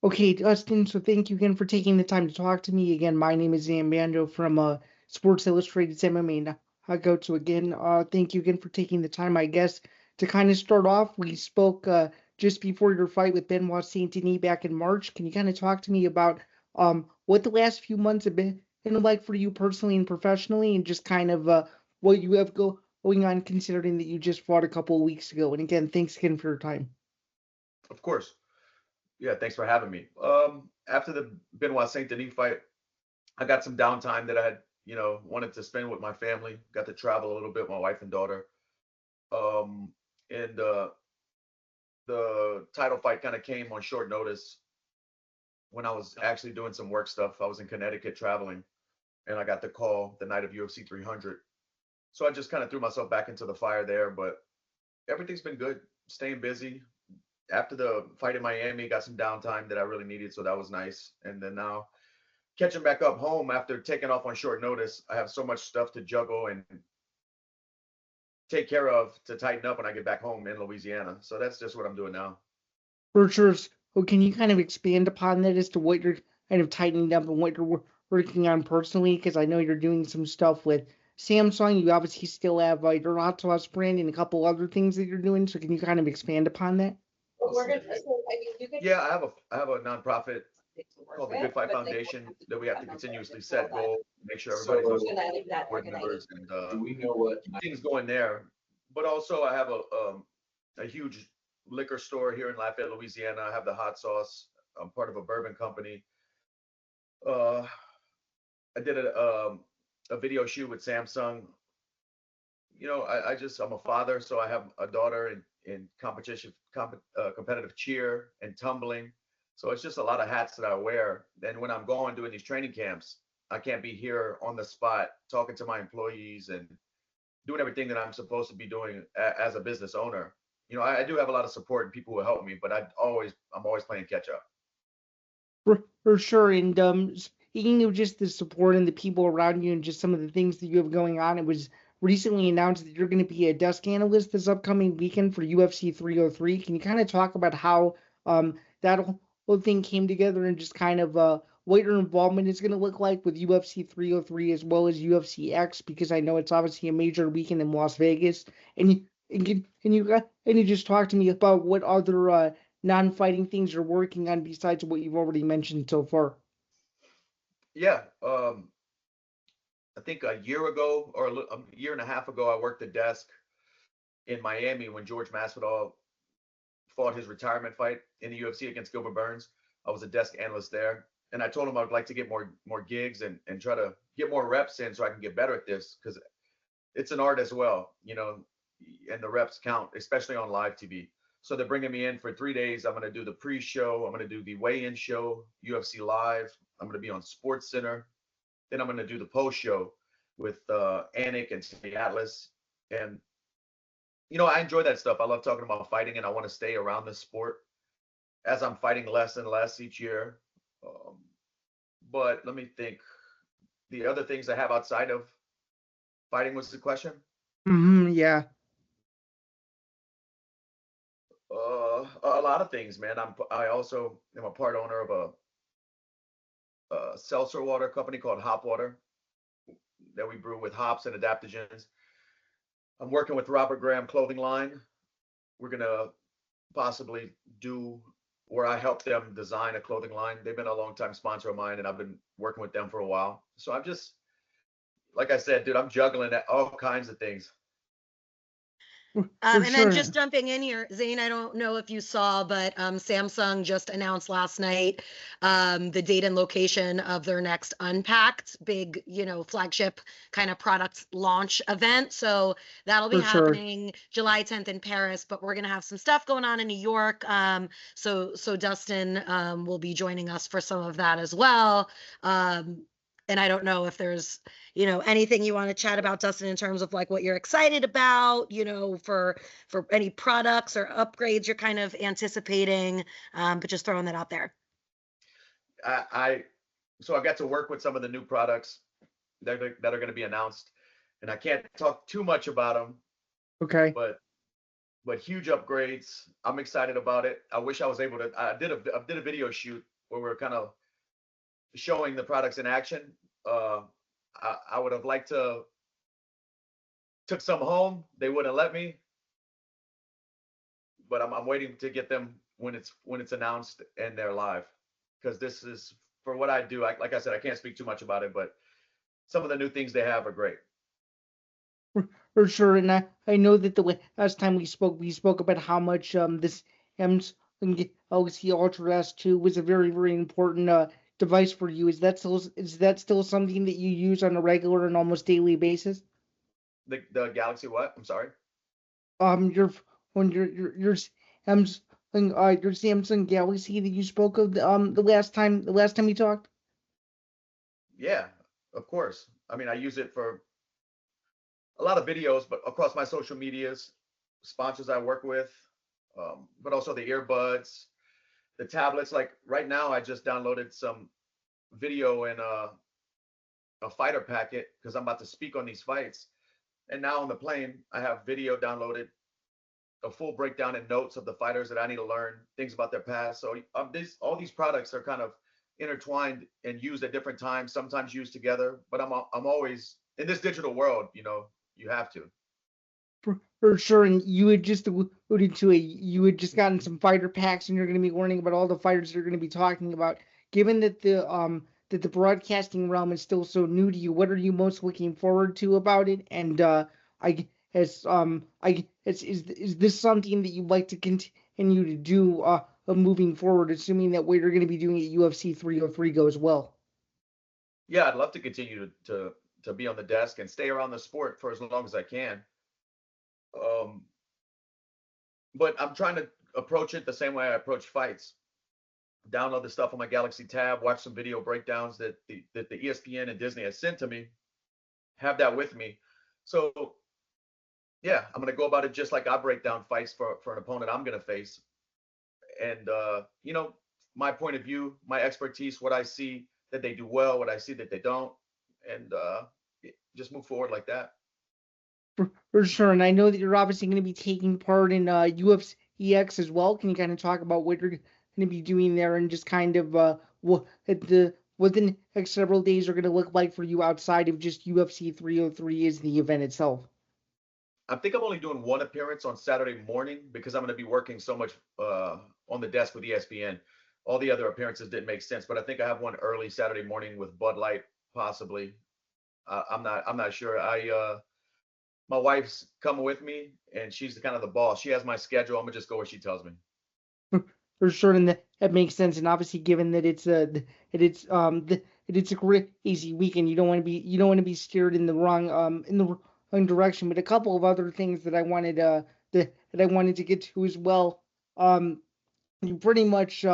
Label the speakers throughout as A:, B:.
A: Okay, Dustin, so thank you again for taking the time to talk to me. Again, my name is Zain Bando from Sports Illustrated's MMAKO. So again, thank you again for taking the time, I guess, to kind of start off. We spoke just before your fight with Benoit Saint Denis back in March. Can you kind of talk to me about what the last few months have been like for you personally and professionally, and just kind of what you have going on, considering that you just fought a couple of weeks ago? And again, thanks again for your time.
B: Of course. Yeah, thanks for having me. After the Benoit Saint Denis fight, I got some downtime that I had, wanted to spend with my family. Got to travel a little bit, my wife and daughter. Um, and the title fight kind of came on short notice when I was actually doing some work stuff. I was in Connecticut traveling, and I got the call the night of UFC 300. So I just kind of threw myself back into the fire there, but everything's been good. Staying busy. After the fight in Miami, got some downtime that I really needed, so that was nice. And then now catching back up home after taking off on short notice, I have so much stuff to juggle and take care of to tighten up when I get back home in Louisiana. So that's just what I'm doing now.
A: For sure. So can you kind of expand upon that as to what you're kind of tightening up and what you're working on personally? Because I know you're doing some stuff with Samsung. You obviously still have your hot sauce brand and a couple other things that you're doing. So can you kind of expand upon that?
B: Well, we're gonna. So, I mean, you could. Yeah, I have a nonprofit called the Good Fight Foundation that we have to continuously set goals, make sure everybody's on board members, and keep things going there. But also, I have a huge liquor store here in Lafayette, Louisiana. I have the hot sauce. I'm part of a bourbon company. Uh, I did a video shoot with Samsung. I'm a father, so I have a daughter in competitive cheer and tumbling. So it's just a lot of hats that I wear. Then when I'm going doing these training camps, I can't be here on the spot talking to my employees and doing everything that I'm supposed to be doing as a business owner. I do have a lot of support and people who help me, but I'm always playing catch up.
A: For sure. And speaking of just the support and the people around you and just some of the things that you have going on, it was recently announced that you're going to be a desk analyst this upcoming weekend for UFC 303. Can you kind of talk about how that whole thing came together and just kind of what your involvement is going to look like with UFC 303 as well as UFC X? Because I know it's obviously a major weekend in Las Vegas. And can you just talk to me about what other non-fighting things you're working on besides what you've already mentioned so far?
B: Yeah, I think a year ago or a year and a half ago, I worked the desk in Miami when George Masvidal fought his retirement fight in the UFC against Gilbert Burns. I was a desk analyst there, and I told him I'd like to get more gigs and try to get more reps in so I can get better at this because it's an art as well, and the reps count, especially on live TV. So they're bringing me in for 3 days. I'm going to do the pre-show. I'm going to do the weigh-in show, UFC Live. I'm going to be on Sports Center. Then I'm going to do the post-show with Anik and Timmy Atlas. And I enjoy that stuff. I love talking about fighting, and I want to stay around this sport as I'm fighting less and less each year. Um, but let me think. The other things I have outside of fighting was the question.
A: Yeah.
B: A lot of things, man. I also am a part owner of a seltzer water company called Hop Water that we brew with hops and adaptogens. I'm working with Robert Graham Clothing Line. We're gonna possibly do where I help them design a clothing line. They've been a long time sponsor of mine, and I've been working with them for a while. So I'm just, like I said, dude, I'm juggling all kinds of things.
A: For
C: And then
A: sure.
C: just jumping in here, Zane, I don't know if you saw, but Samsung just announced last night the date and location of their next Unpacked big, flagship kind of product launch event. So that'll be
A: For sure.
C: happening July 10th in Paris, but we're gonna have some stuff going on in New York. So Dustin will be joining us for some of that as well. And I don't know if there's anything you want to chat about, Dustin, in terms of like what you're excited about, for any products or upgrades you're kind of anticipating, but just throwing that out there.
B: I so I got to work with some of the new products that are going to be announced, and I can't talk too much about them,
A: Okay.
B: but but huge upgrades. I'm excited about it. I wish I was able to. I did a video shoot where we are kind of showing the products in action. Uh, I would have liked to took some home. They wouldn't let me, but I'm waiting to get them when it's announced and they're live, because this is for what I do. Like I said, I can't speak too much about it, but some of the new things they have are great.
A: For sure. And I know that the last time we spoke about how much this Samsung Galaxy Ultra S2 was a very, very important device for you. Is that still something that you use on a regular and almost daily basis?
B: The Galaxy what? I'm sorry.
A: Your on your Samsung your Samsung Galaxy that you spoke of the last time we talked.
B: Yeah, of course. I mean, I use it for a lot of videos, but across my social medias, sponsors I work with, but also the earbuds, the tablets. Like right now, I just downloaded some video in a fighter packet because I'm about to speak on these fights. And now on the plane, I have video downloaded, a full breakdown and notes of the fighters that I need to learn, things about their past. So all these products are kind of intertwined and used at different times, sometimes used together. But I'm always in this digital world. You have to.
A: For sure, and you had just alluded to it. You had just gotten some fighter packs, and you're going to be learning about all the fighters you're going to be talking about. Given that the broadcasting realm is still so new to you, what are you most looking forward to about it? And I guess is this something that you'd like to continue to do moving forward, assuming that what you're going to be doing at UFC 303 goes well?
B: Yeah, I'd love to continue to be on the desk and stay around the sport for as long as I can. Um, but I'm trying to approach it the same way I approach fights. Download the stuff on my Galaxy Tab, watch some video breakdowns that the ESPN and Disney has sent to me. Have that with me. So yeah, I'm gonna go about it just like I break down fights for an opponent I'm gonna face, and my point of view, my expertise, what I see that they do well, what I see that they don't, and just move forward like that.
A: For sure, and I know that you're obviously going to be taking part in UFC X as well. Can you kind of talk about what you're going to be doing there, and just kind of what the next several days are going to look like for you outside of just UFC 303 is the event itself?
B: I think I'm only doing one appearance on Saturday morning because I'm going to be working so much on the desk with ESPN. All the other appearances didn't make sense, but I think I have one early Saturday morning with Bud Light, possibly. I'm not sure. My wife's coming with me, and she's the kind of the boss. She has my schedule. I'm gonna just go where she tells me.
A: For sure, and that makes sense. And obviously, given that it's a crazy weekend, you don't want to be steered in the wrong direction. But a couple of other things that I wanted that I wanted to get to as well. Um, you pretty much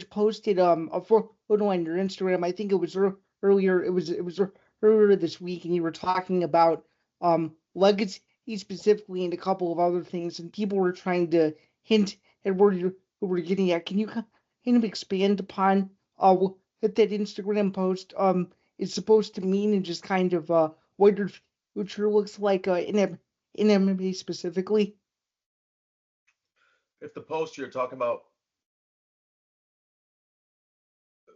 A: posted a photo on your Instagram. I think it was earlier. It was earlier this week, and you were talking about legacy specifically and a couple of other things, and people were trying to hint at where you're getting at. Can you kind of expand upon what that Instagram post is supposed to mean, and just kind of what your future looks like in MMA specifically?
B: If the post you're talking about,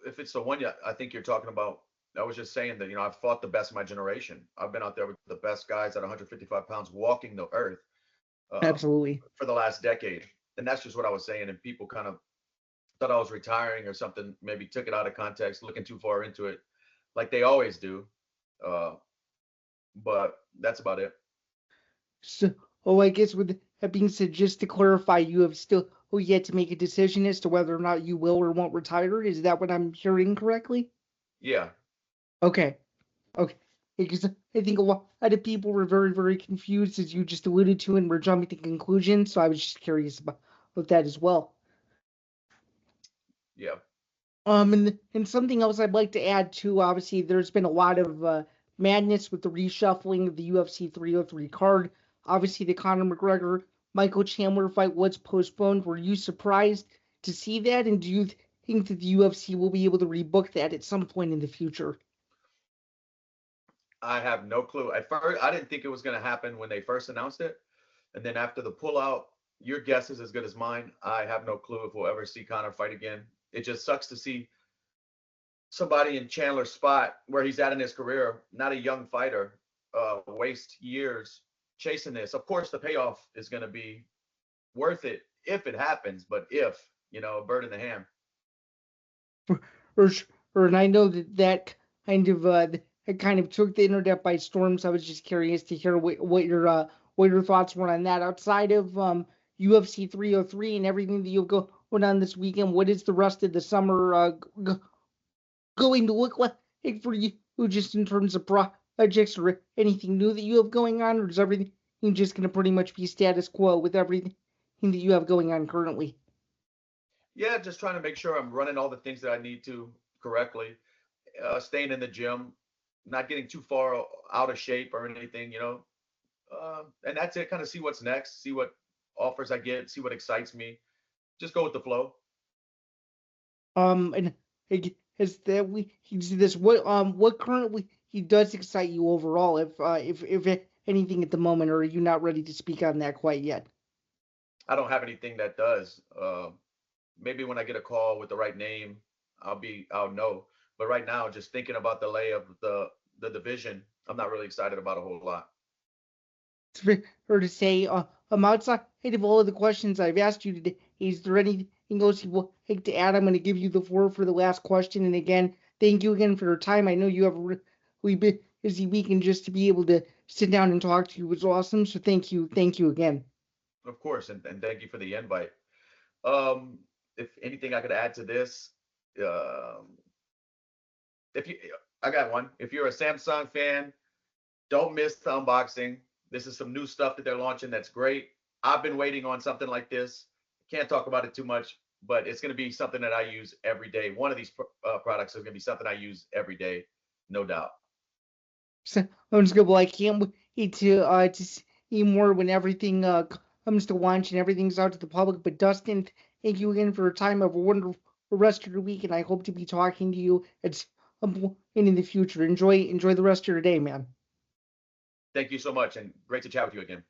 B: if it's the one I think you're talking about, I was just saying that I've fought the best of my generation. I've been out there with the best guys at 155 pounds walking the earth uh,
A: Absolutely.
B: for the last decade, and that's just what I was saying. And people kind of thought I was retiring or something. Maybe took it out of context, looking too far into it, like they always do. Uh, but that's about it.
A: So, I guess with that being said, just to clarify, you have still yet to make a decision as to whether or not you will or won't retire. Is that what I'm hearing correctly?
B: Yeah,
A: Okay. Okay. Because I think a lot of people were very, very confused, as you just alluded to, and were jumping to conclusions. So I was just curious about that as well.
B: yeah.
A: And something else I'd like to add too. Obviously, there's been a lot of madness with the reshuffling of the UFC 303 card. Obviously, the Conor McGregor Michael Chandler fight was postponed. Were you surprised to see that? And do you think that the UFC will be able to rebook that at some point in the future?
B: I have no clue. At first, I didn't think it was going to happen when they first announced it. And then after the pullout, your guess is as good as mine. I have no clue if we'll ever see Conor fight again. It just sucks to see somebody in Chandler's spot where he's at in his career, not a young fighter, waste years chasing this. Of course, the payoff is going to be worth it if it happens, but if, a bird in the hand.
A: Or, and I know that kind of that kind of took the internet by storm. So I was just curious to hear what your thoughts were on that. Outside of UFC 303 and everything that you've going on this weekend, what is the rest of the summer going to look like for you, just in terms of projects or anything new that you have going on, or is everything just going to pretty much be status quo with everything that you have going on currently?
B: Yeah, just trying to make sure I'm running all the things that I need to correctly, staying in the gym, not getting too far out of shape or anything, and that's it. Kind of see what's next, see what offers I get, see what excites me. Just go with the flow.
A: And is that we this what currently he does excite you overall, if anything at the moment, or are you not ready to speak on that quite yet?
B: I don't have anything that does. Maybe when I get a call with the right name, I'll know. But right now, just thinking about the lay of the division, I'm not really excited about a whole lot.
A: It's fair to say, outside of all of the questions I've asked you today, is there anything else you would like to add? I'm going to give you the floor for the last question. And again, thank you again for your time. I know you have a really busy week, and just to be able to sit down and talk to you was awesome. So thank you again.
B: Of course, and thank you for the invite. Um, if anything I could add to this, um, if you, I got one. If you're a Samsung fan, don't miss the unboxing. This is some new stuff that they're launching that's great. I've been waiting on something like this. Can't talk about it too much, but it's going to be something that I use every day. One of these products is going to be something I use every day, no doubt.
A: Sounds good. Well, I can't wait to see more when everything comes to launch and everything's out to the public. But Dustin, thank you again for your time. Have a wonderful rest of your week, and I hope to be talking to you at some point in the future. Enjoy the rest of your day, man.
B: Thank you so much, and great to chat with you again.